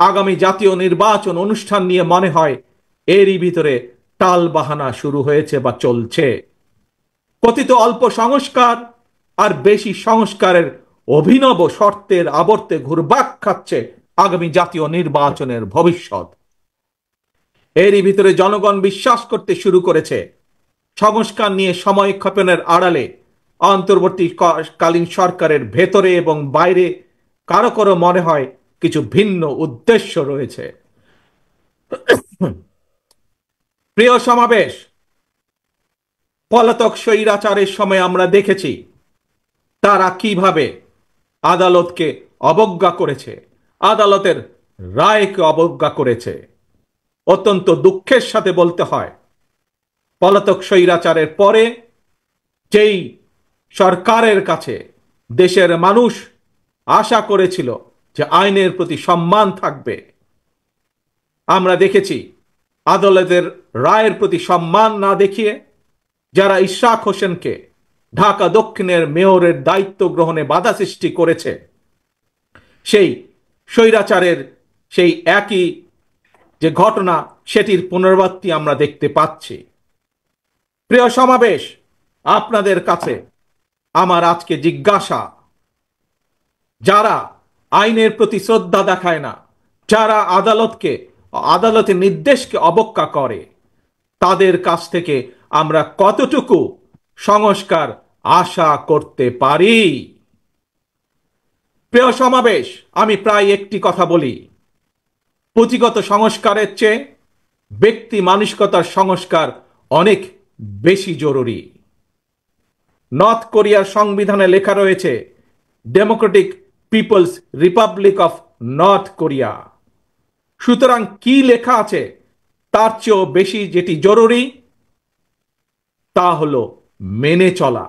আগামী জাতীয় নির্বাচন অনুষ্ঠান নিয়ে মনে হয় এরই ভিতরে টালবাহানা শুরু হয়েছে বা চলছে। কথিত অল্প সংস্কার আর বেশি সংস্কারের অভিনব শর্তের আবর্তে ঘুরপাক খাচ্ছে আগামী জাতীয় নির্বাচনের ভবিষ্যৎ। এরই ভিতরে জনগণ বিশ্বাস করতে শুরু করেছে সংস্কার নিয়ে সময় ক্ষেপণের আড়ালে অন্তর্বর্তীকালীন সরকারের ভেতরে এবং বাইরে কারো কারো মনে হয় কিছু ভিন্ন উদ্দেশ্য রয়েছে। প্রিয় সমাবেশ, পলাতক স্বৈরাচারের সময় আমরা দেখেছি তারা কিভাবে আদালতকে অবজ্ঞা করেছে, আদালতের রায়কে অবজ্ঞা করেছে। অত্যন্ত দুঃখের সাথে বলতে হয়, পলাতক স্বৈরাচারের পরে যেই সরকারের কাছে দেশের মানুষ আশা করেছিল যে আইনের প্রতি সম্মান থাকবে, আমরা দেখেছি আদালতের রায়ের প্রতি সম্মান না দেখিয়ে যারা ইশরাক হোসেনকে ঢাকা দক্ষিণের মেয়রের দায়িত্ব গ্রহণে বাধা সৃষ্টি করেছে, সেই স্বৈরাচারের সেই একই যে ঘটনা সেটির পুনরাবৃত্তি আমরা দেখতে পাচ্ছি। প্রিয় সমাবেশ, আপনাদের কাছে আমার আজকে জিজ্ঞাসা, যারা আইনের প্রতি শ্রদ্ধা দেখায় না, যারা আদালতের নির্দেশকে অবজ্ঞা করে, তাদের কাছ থেকে আমরা কতটুকু সংস্কার আশা করতে পারি? প্রিয় সমাবেশ, আমি প্রায় একটি কথা বলি, পুঁথিগত সংস্কারের চেয়ে ব্যক্তি মানসিকতার সংস্কার অনেক বেশি জরুরি। নর্থ কোরিয়ার সংবিধানে লেখা রয়েছে Democratic People's Republic of North Korea. সুতরাং কি লেখা আছে তার চেয়েও বেশি যেটি জরুরি তা হলো মেনে চলা।